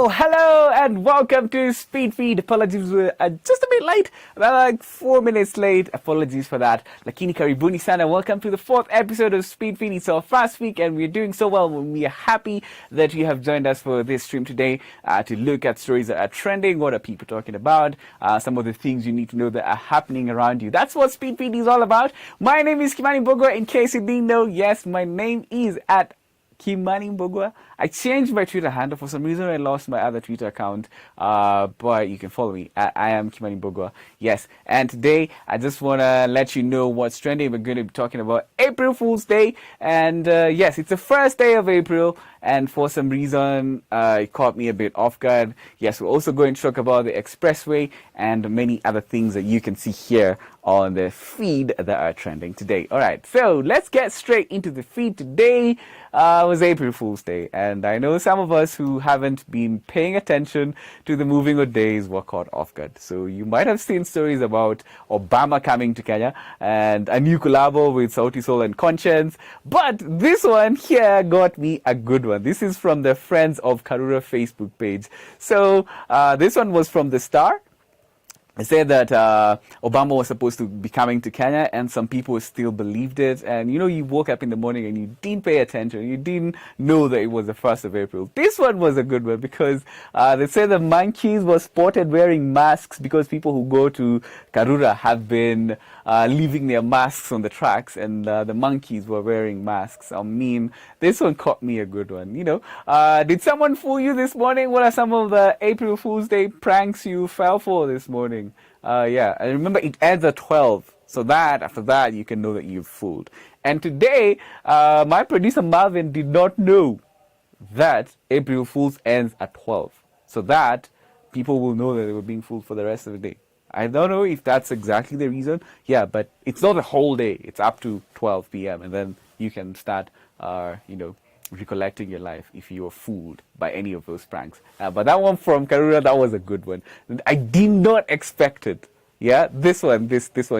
Hello, and welcome to Speed Feed. Apologies, we're just a bit late, about like 4 minutes late. Apologies for that. Lakini karibuni sana. Welcome to the 4th episode of Speed Feed. It's our first week, and we're doing so well. We are happy that you have joined us for this stream today to look at stories that are trending. What are people talking about? Some of the things you need to know that are happening around you. That's what Speed Feed is all about. My name is Kimani Bogwa. In case you didn't know, yes, my name is at Kimani Mbogwa. I changed my Twitter handle. For some reason, I lost my other Twitter account. But you can follow me. I am Kimani Mbogwa. Yes. And today, I just want to let you know what's trending. We're going to be talking about April Fool's Day. And yes, it's the first day of April. And for some reason, it caught me a bit off guard. Yes, we're also going to talk about the expressway and many other things that you can see here on the feed that are trending today. All right, so let's get straight into the feed. Today was April Fool's Day, and I know some of us who haven't been paying attention to the moving of days were caught off guard. So you might have seen stories about Obama coming to Kenya and a new collabo with Sauti Sol and Conscience, but this one here got me a good one. This is from the Friends of Karura Facebook page. So this one was from the Star. It said that Obama was supposed to be coming to Kenya, and some people still believed it. And you woke up in the morning and you didn't pay attention. You didn't know that it was the 1st of April. This one was a good one because they said the monkeys were spotted wearing masks because people who go to Karura have been leaving their masks on the tracks, and the monkeys were wearing masks. I mean, this one caught me a good one. Did someone fool you this morning? What are some of the April Fool's Day pranks you fell for this morning? Yeah, and remember it ends at 12, so that after that you can know that you've fooled. And today, my producer Marvin did not know that April Fool's ends at 12, so that people will know that they were being fooled for the rest of the day. I don't know if that's exactly the reason. Yeah, but it's not the whole day. It's up to 12 p.m. and then you can start, recollecting your life if you were fooled by any of those pranks. But that one from Karura, that was a good one. I did not expect it. Yeah, this one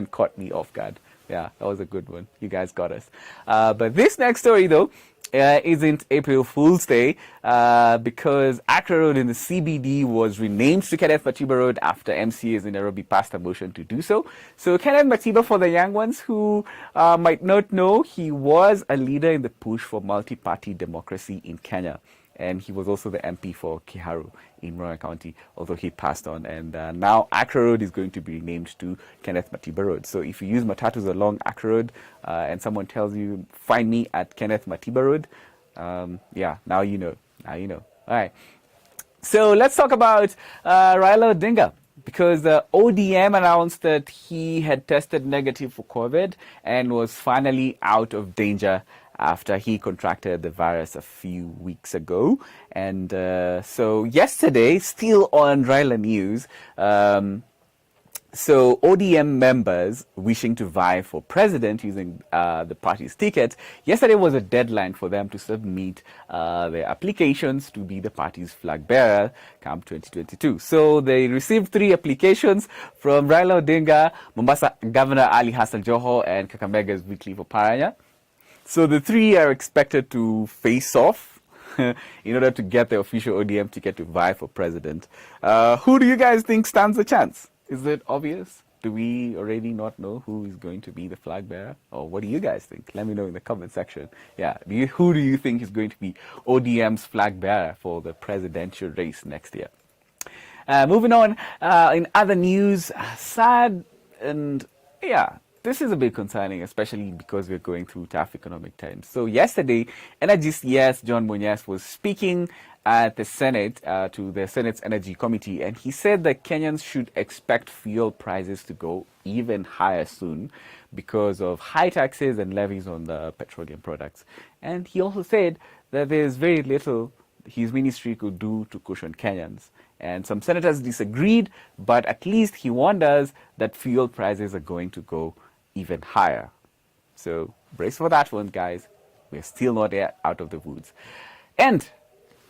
caught me off guard. Yeah, that was a good one. You guys got us. But this next story, though, isn't April Fool's Day because Accra Road in the CBD was renamed to Kenneth Matiba Road after MCAs in Nairobi passed a motion to do so. So Kenneth Matiba, for the young ones who might not know, he was a leader in the push for multi-party democracy in Kenya. And he was also the MP for Kiharu in Royal County, although he passed on. And now Accra Road is going to be renamed to Kenneth Matiba Road. So if you use matatus along Accra Road and someone tells you, find me at Kenneth Matiba Road, yeah, now you know. Now you know. All right. So let's talk about Raila Odinga, because the ODM announced that he had tested negative for COVID and was finally out of danger after he contracted the virus a few weeks ago. And so yesterday, still on Raila News, so ODM members wishing to vie for president using the party's ticket, yesterday was a deadline for them to submit their applications to be the party's flag bearer come 2022. So they received 3 applications from Raila Odinga, Mombasa Governor Ali Hassan Joho, and Kakambega's Wycliffe Oparanya. So the 3 are expected to face off in order to get the official ODM ticket to vie for president. Who do you guys think stands a chance? Is it obvious? Do we already not know who is going to be the flag bearer? Or what do you guys think? Let me know in the comment section. Yeah, who do you think is going to be ODM's flag bearer for the presidential race next year? Moving on, in other news, sad and yeah, this is a bit concerning, especially because we're going through tough economic times. So yesterday, Energy CS John Munyas was speaking at the Senate, to the Senate's Energy Committee, and he said that Kenyans should expect fuel prices to go even higher soon because of high taxes and levies on the petroleum products. And he also said that there's very little his ministry could do to cushion Kenyans. And some senators disagreed, but at least he warned us that fuel prices are going to go even higher. So brace for that one, guys. We're still not yet out of the woods. And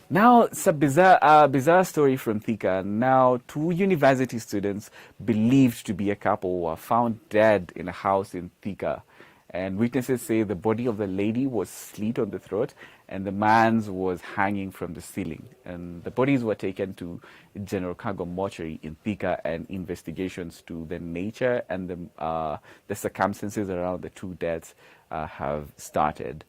now it's a bizarre story from Thika. Now 2 university students believed to be a couple were found dead in a house in Thika. And witnesses say the body of the lady was slit on the throat and the man's was hanging from the ceiling. And the bodies were taken to General Cargo Mortuary in Thika, and investigations to the nature and the circumstances around the two deaths have started.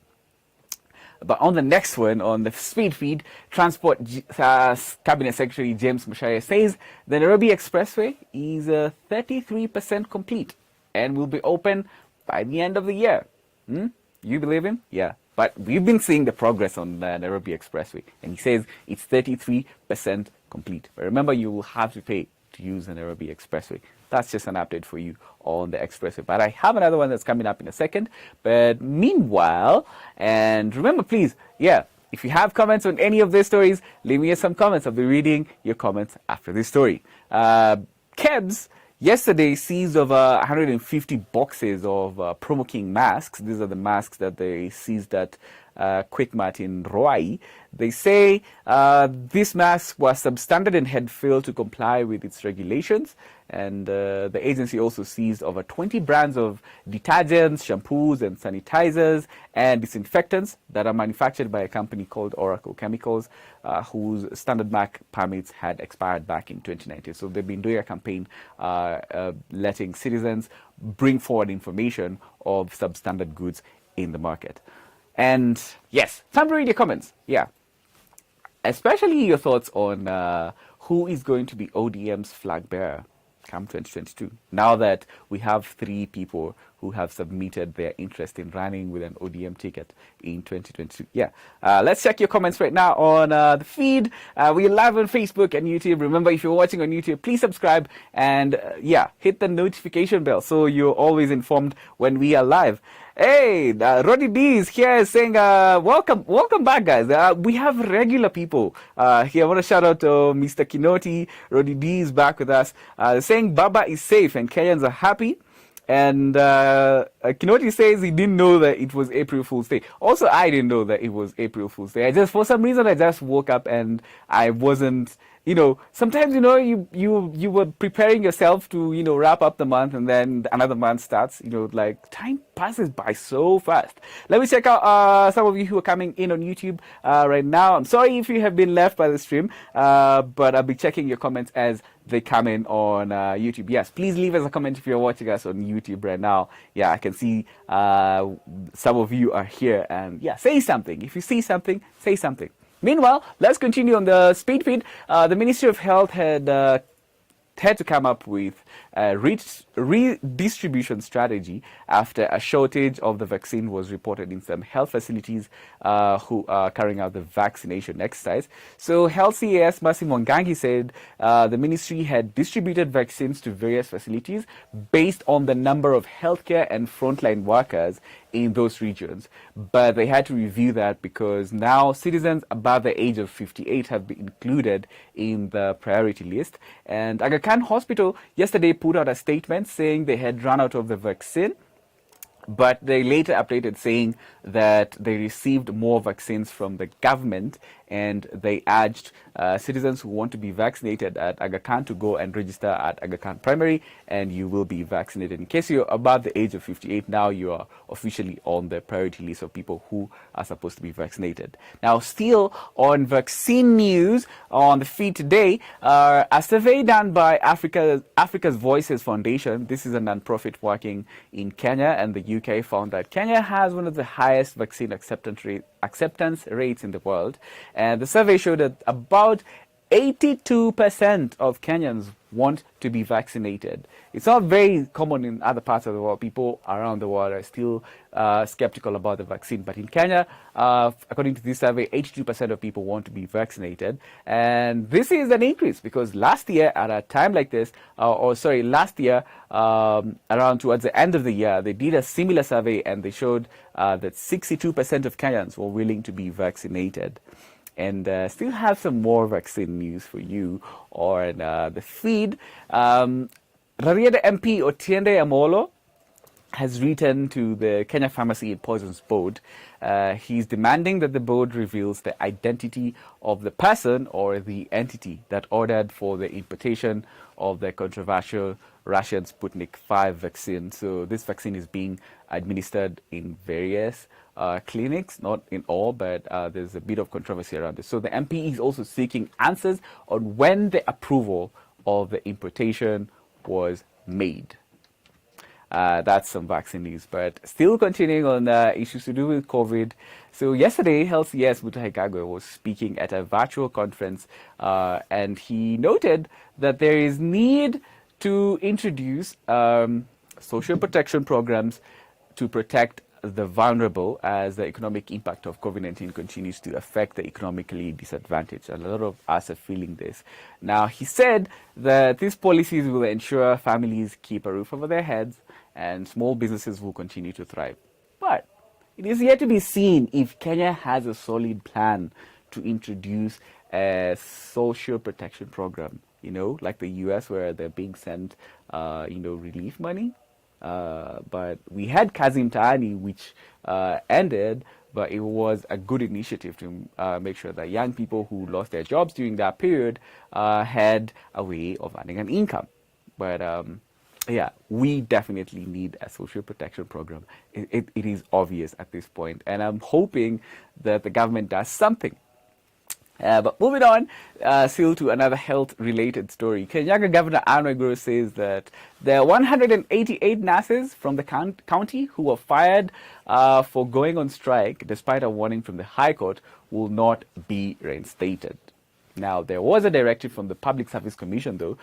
But on the next one, on the speed feed, Transport Cabinet Secretary James Mushaya says the Nairobi Expressway is 33% complete and will be open by the end of the year. You believe him? Yeah. But we've been seeing the progress on the Nairobi Expressway, and he says it's 33% complete. But remember, you will have to pay to use the Nairobi Expressway. That's just an update for you on the expressway. But I have another one that's coming up in a second. But meanwhile, and remember, please, if you have comments on any of these stories, leave me some comments. I'll be reading your comments after this story. Kebs yesterday seized over 150 boxes of Promo King masks. These are the masks that they seized at Quickmart in Roai. They say these masks were substandard and had failed to comply with its regulations. And the agency also seized over 20 brands of detergents, shampoos, and sanitizers and disinfectants that are manufactured by a company called Oracle Chemicals, whose standard mark permits had expired back in 2019. So they've been doing a campaign letting citizens bring forward information of substandard goods in the market. And yes, time to read your comments. Yeah. Especially your thoughts on who is going to be ODM's flag bearer come 2022. Now that we have 3 people who have submitted their interest in running with an ODM ticket in 2022. Yeah. Let's check your comments right now on the feed. We're live on Facebook and YouTube. Remember, if you're watching on YouTube, please subscribe and hit the notification bell so you're always informed when we are live. Hey, Roddy D is here saying, welcome back, guys. We have regular people here. I want to shout out to Mr. Kinoti. Roddy D is back with us, saying Baba is safe and Kenyans are happy. And Kinoti says he didn't know that it was April Fool's Day. Also, I didn't know that it was April Fool's Day. For some reason, I just woke up and I wasn't, sometimes, you were preparing yourself to, wrap up the month and then another month starts, time passes by so fast. Let me check out some of you who are coming in on YouTube right now. I'm sorry if you have been left by the stream, but I'll be checking your comments as they come in on YouTube. Yes, please leave us a comment if you're watching us on YouTube right now. Yeah, I can see some of you are here, and say something. If you see something, say something. Meanwhile, let's continue on the speed feed. The Ministry of Health had to come up with a redistribution strategy after a shortage of the vaccine was reported in some health facilities who are carrying out the vaccination exercise. So Health CAS Massimo Ngangi said the ministry had distributed vaccines to various facilities based on the number of healthcare and frontline workers in those regions. But they had to review that because now citizens above the age of 58 have been included in the priority list. And Aga Khan Hospital yesterday put out a statement saying they had run out of the vaccine, but they later updated saying that they received more vaccines from the government, and they urged citizens who want to be vaccinated at Aga Khan to go and register at Aga Khan Primary, and you will be vaccinated. In case you're above the age of 58, now you are officially on the priority list of people who are supposed to be vaccinated. Now, still on vaccine news on the feed today, a survey done by Africa's Voices Foundation, this is a non-profit working in Kenya and the UK, found that Kenya has one of the highest vaccine acceptance rates in the world. And the survey showed that about 82% of Kenyans want to be vaccinated. It's not very common in other parts of the world. People around the world are still skeptical about the vaccine. But in Kenya, according to this survey, 82% of people want to be vaccinated. And this is an increase because last year at a time like this, last year around towards the end of the year, they did a similar survey and they showed that 62% of Kenyans were willing to be vaccinated. And still have some more vaccine news for you on the feed. Rarieda MP Otiende Amolo has written to the Kenya Pharmacy and Poisons Board. He's demanding that the board reveals the identity of the person or the entity that ordered for the importation of the controversial Russian Sputnik 5 vaccine. So this vaccine is being administered in various clinics, not in all, but there's a bit of controversy around this. So the MP is also seeking answers on when the approval of the importation was made. That's some vaccine news, but still continuing on issues to do with COVID. So yesterday, Health CS Mutahi was speaking at a virtual conference, and he noted that there is need to introduce social protection programs to protect the vulnerable as the economic impact of COVID-19 continues to affect the economically disadvantaged. And a lot of us are feeling this. Now, he said that these policies will ensure families keep a roof over their heads and small businesses will continue to thrive. But it is yet to be seen if Kenya has a solid plan to introduce a social protection program, like the US where they're being sent, relief money. But we had Kazi Mtaani, which ended, but it was a good initiative to make sure that young people who lost their jobs during that period had a way of earning an income. But yeah, we definitely need a social protection program. It is obvious at this point, and I'm hoping that the government does something. But moving on, still to another health-related story. Kenyaga Governor Anne Waiguru says that the 188 nurses from the county who were fired for going on strike, despite a warning from the High Court, will not be reinstated. Now, there was a directive from the Public Service Commission, though,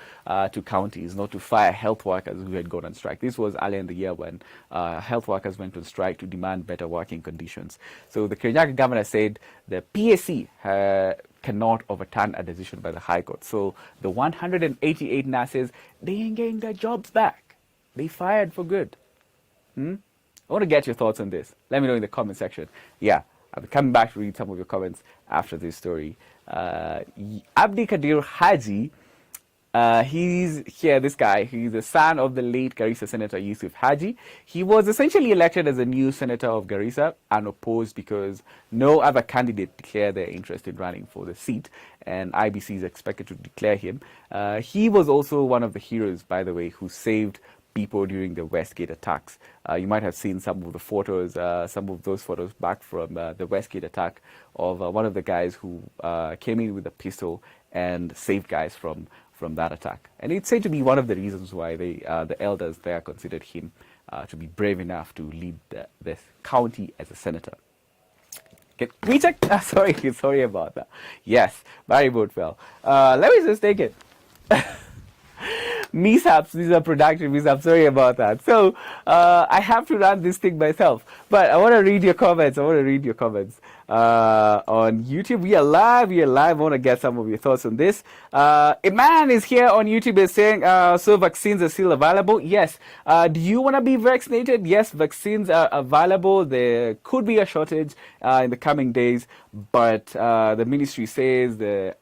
to counties not to fire health workers who had gone on strike. This was earlier in the year when health workers went on strike to demand better working conditions. So the Kenyaga governor said the PSC cannot overturn a decision by the High Court. So the 188 nurses, they ain't getting their jobs back. They fired for good. I want to get your thoughts on this. Let me know in the comment section. Yeah, I'll be coming back to read some of your comments after this story. Abdi Kadir Haji, he's here, this guy, he's the son of the late Garissa Senator Yusuf Haji. He was essentially elected as a new senator of Garissa, unopposed because no other candidate declared their interest in running for the seat, and IBC is expected to declare him. He was also one of the heroes, by the way, who saved people during the Westgate attacks. You might have seen some of the photos, some of those photos back from the Westgate attack of one of the guys who came in with a pistol and saved guys from that attack. And it's said to be one of the reasons why the elders there considered him to be brave enough to lead this county as a senator. Can we check? Sorry about that. Yes, Barry Boatwell. Let me just take it. Mishaps, these are productive mishaps, sorry about that. So, I have to run this thing myself. But I want to read your comments. On YouTube. We are live. I want to get some of your thoughts on this. Iman is here on YouTube is saying, so vaccines are still available? Yes. Do you want to be vaccinated? Yes, vaccines are available. There could be a shortage in the coming days, but the ministry says the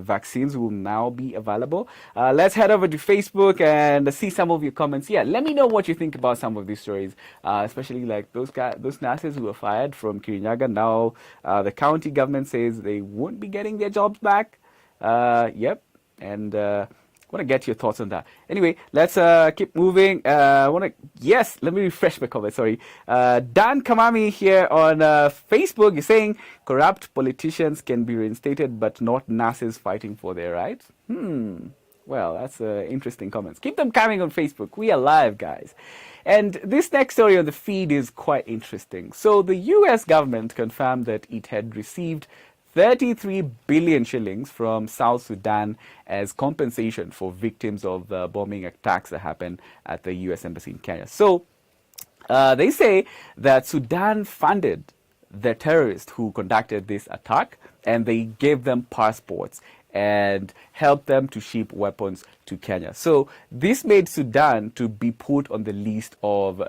vaccines will now be available. Let's head over to Facebook and see some of your comments. Yeah, let me know what you think about some of these stories, especially like those nurses who were fired from Kirinyaga. Now the county government says they won't be getting their jobs back. Yep, and I want to get your thoughts on that. Anyway, let's keep moving. Let me refresh my comment. Sorry. Dan Kamami here on Facebook is saying corrupt politicians can be reinstated, but not nurses fighting for their rights. Well, that's interesting comments. Keep them coming on Facebook. We are live, guys. And this next story on the feed is quite interesting. So the US government confirmed that it had received 33 billion shillings from South Sudan as compensation for victims of the bombing attacks that happened at the US Embassy in Kenya. So they say that Sudan funded the terrorists who conducted this attack, and they gave them passports and helped them to ship weapons to Kenya. So this made Sudan to be put on the list of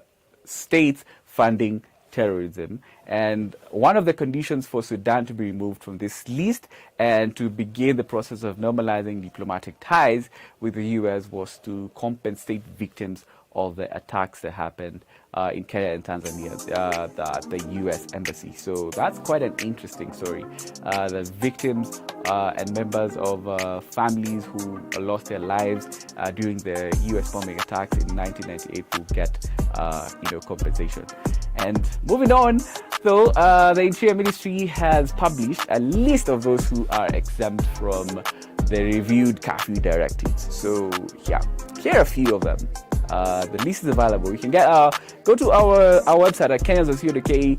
states funding terrorism. And one of the conditions for Sudan to be removed from this list and to begin the process of normalizing diplomatic ties with the US was to compensate victims of the attacks that happened in Kenya and Tanzania, the U.S. embassy. So that's quite an interesting story. The victims and members of families who lost their lives during the U.S. bombing attacks in 1998 will get, compensation. And moving on, though, the Interior Ministry has published a list of those who are exempt from the reviewed curfew directives. So, yeah, here are a few of them. The list is available. You can go to our website at Kenyans.co.ke.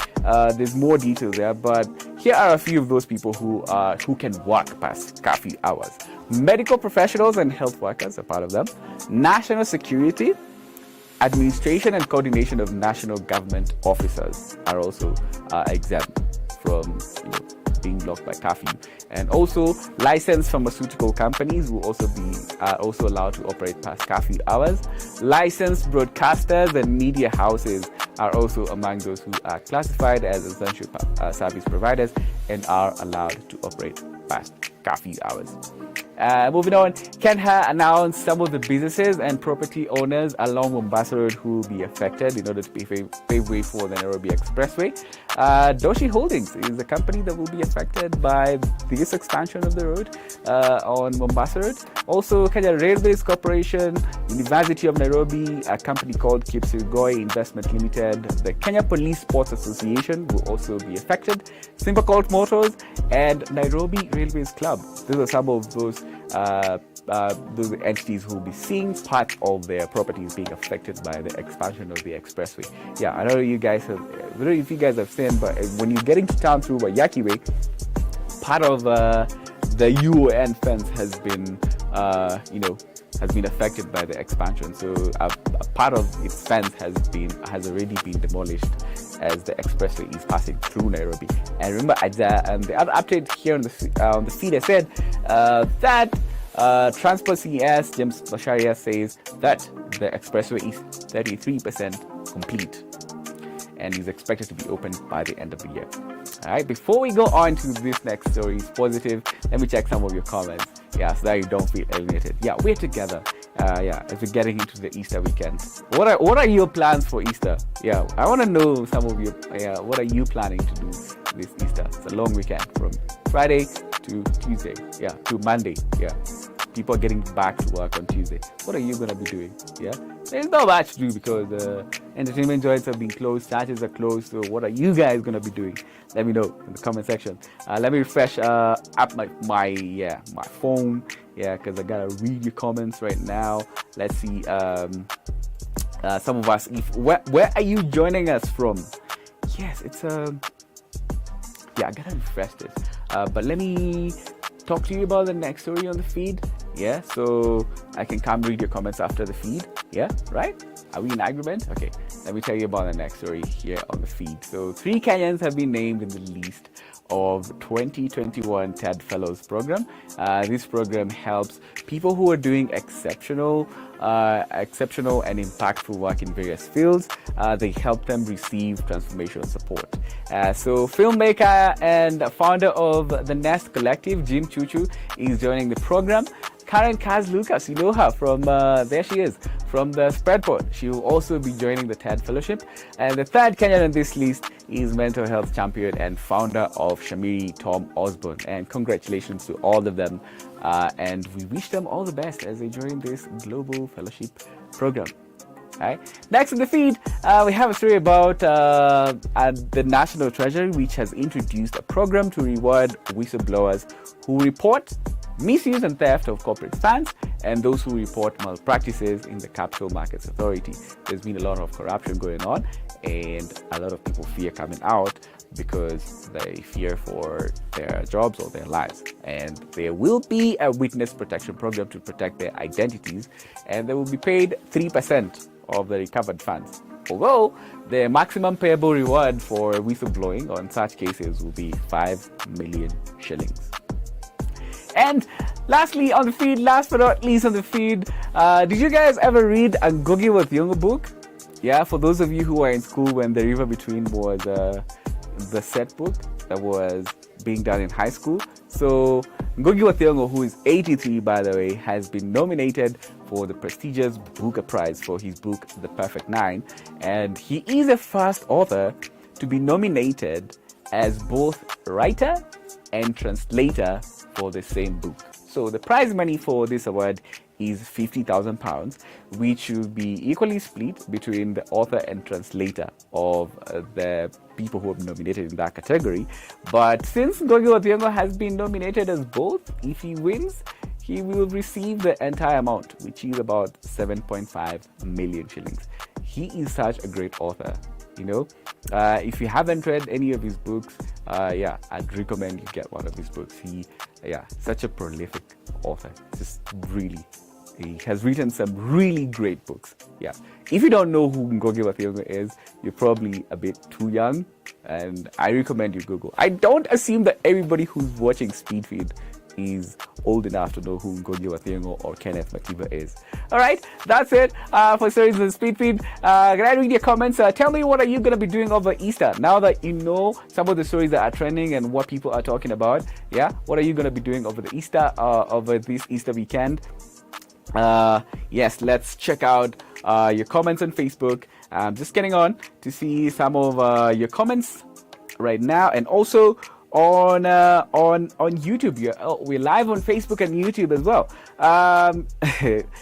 There's more details there, but here are a few of those people who can work past curfew hours. Medical professionals and health workers are part of them. National security, administration and coordination of national government officers are also exempt from being blocked by curfew. And also licensed pharmaceutical companies will also be also allowed to operate past curfew hours. Licensed broadcasters and media houses are also among those who are classified as essential service providers and are allowed to operate past curfew hours. Moving on, Kenya announced some of the businesses and property owners along Mombasa Road who will be affected in order to pave way for the Nairobi Expressway. Doshi Holdings is a company that will be affected by this expansion of the road on Mombasa Road. Also, Kenya Railways Corporation, University of Nairobi, a company called Kipsigoi Investment Limited, the Kenya Police Sports Association will also be affected, Simpacult Motors, and Nairobi Railways Club. These are some of those entities who will be seeing part of their properties being affected by the expansion of the expressway. Yeah, I don't know if you guys have seen, but when you're getting to town through Waiyaki Way, part of the UON fence has been affected by the expansion. So a part of its fence has already been demolished as the expressway is passing through Nairobi. And remember, the other update here on the feed, I said that Transport CES James Basharia says that the expressway is 33% complete and is expected to be opened by the end of the year. All right, before we go on to this next story, it's positive, let me check some of your comments. Yeah, so that you don't feel alienated. Yeah, we're together. As we're getting into the Easter weekend. What are your plans for Easter? Yeah, I want to know some of your. What are you planning to do this Easter? It's a long weekend from Friday to Tuesday. Yeah, to Monday. Yeah, people are getting back to work on Tuesday. What are you gonna be doing? Yeah, there's not much to do because entertainment joints have been closed, churches are closed. So what are you guys gonna be doing? Let me know in the comment section. Let me refresh up my phone. Yeah, because I gotta read your comments right now. Let's see. Some of us. Where are you joining us from? Yes, it's yeah, I gotta refresh this. But let me talk to you about the next story on the feed. Yeah, so I can come read your comments after the feed. Yeah, right? Are we in agreement? Okay, let me tell you about the next story here on the feed. So 3 Kenyans have been named in the list of 2021 TED Fellows program. This program helps people who are doing exceptional and impactful work in various fields. They help them receive transformational support. So filmmaker and founder of the Nest Collective, Jim Chuchu, is joining the program. Karen Kaz Lucas, you know her from, there she is, from the Spreadport. She will also be joining the TED Fellowship. And the third Kenyan on this list is mental health champion and founder of Shamiri, Tom Osborne. And congratulations to all of them. And we wish them all the best as they join this global fellowship program. Right. Next in the feed, we have a story about the National Treasury, which has introduced a program to reward whistleblowers who report misuse and theft of corporate funds and those who report malpractices in the Capital Markets Authority. There's been a lot of corruption going on and a lot of people fear coming out because they fear for their jobs or their lives. And there will be a witness protection program to protect their identities, and they will be paid 3% of the recovered funds. Although the maximum payable reward for whistleblowing on such cases will be 5 million shillings. And lastly on the feed, last but not least on the feed, did you guys ever read a Ngugi wa Thiong'o book? Yeah, for those of you who were in school when The River Between was the set book that was being done in high school. So Ngugi wa Thiong'o, who is 83 by the way, has been nominated for the prestigious Booker Prize for his book The Perfect Nine, and he is the first author to be nominated as both writer and translator for the same book. So the prize money for this award is £50,000, which will be equally split between the author and translator of the people who have nominated in that category. But since Ngugi wa Thiong'o has been nominated as both, if he wins, he will receive the entire amount, which is about 7.5 million shillings. He is such a great author. If you haven't read any of his books, I'd recommend you get one of his books. Such a prolific author. He has written some really great books. Yeah. If you don't know who Ngugi wa Thiong'o is, you're probably a bit too young, and I recommend you Google. I don't assume that everybody who's watching Speedfeed is old enough to know who Ngugi wa Thiong'o or Kenneth Matiba is. All right, that's it for stories in Speedfeed. Can I read your comments? Tell me, what are you going to be doing over Easter? Now that you know some of the stories that are trending and what people are talking about, what are you going to be doing over the Easter, over this Easter weekend? Yes, let's check out your comments on Facebook. I'm just getting on to see some of your comments right now, and also on YouTube. We're live on Facebook and YouTube as well.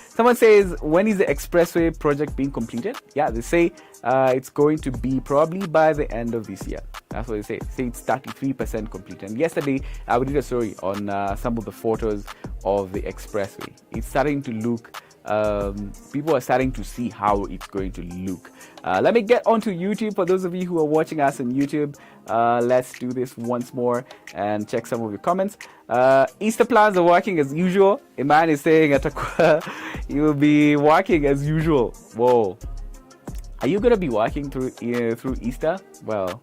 Someone says, when is the expressway project being completed? Yeah, they say it's going to be probably by the end of this year. That's what they say. Say it's 33% complete. And yesterday we did a story on some of the photos of the expressway. It's starting to look, people are starting to see how it's going to look. Let me get onto YouTube. For those of you who are watching us on YouTube, let's do this once more and check some of your comments. Easter plans are working as usual. Iman is saying you will be working as usual. Whoa. Are you going to be working through Easter? Well,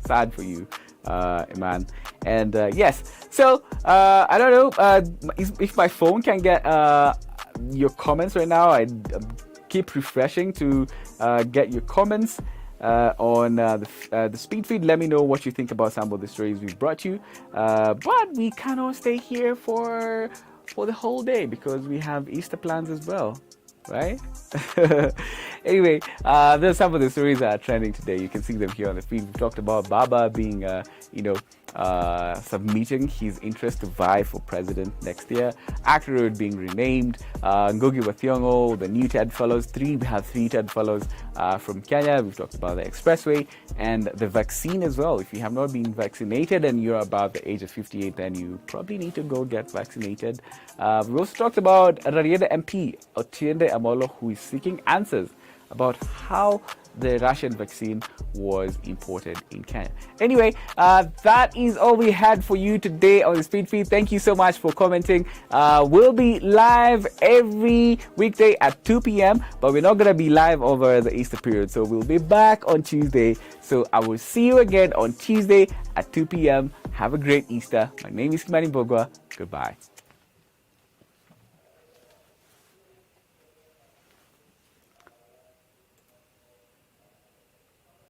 sad for you, Iman. And yes, so I don't know if my phone can get your comments right now. I keep refreshing to get your comments on the speed feed. Let me know what you think about some of the stories we've brought you. But we cannot stay here for the whole day because we have Easter plans as well, right? Anyway, there's some of the stories that are trending today. You can see them here on the feed. We talked about Baba being, submitting his interest to vie for president next year. Actor Road being renamed. Ngugi wa Thiong'o, the new TED Fellows. We have three TED Fellows from Kenya. We've talked about the expressway and the vaccine as well. If you have not been vaccinated and you're above the age of 58, then you probably need to go get vaccinated. We also talked about Rarieda MP, Otiende Amolo, who is seeking answers about how the Russian vaccine was imported in Kenya. Anyway, that is all we had for you today on the Speed Feed. Thank you so much for commenting. We'll be live every weekday at 2 p.m., but we're not going to be live over the Easter period. So we'll be back on Tuesday. So I will see you again on Tuesday at 2 p.m. Have a great Easter. My name is Kimani Bogwa. Goodbye.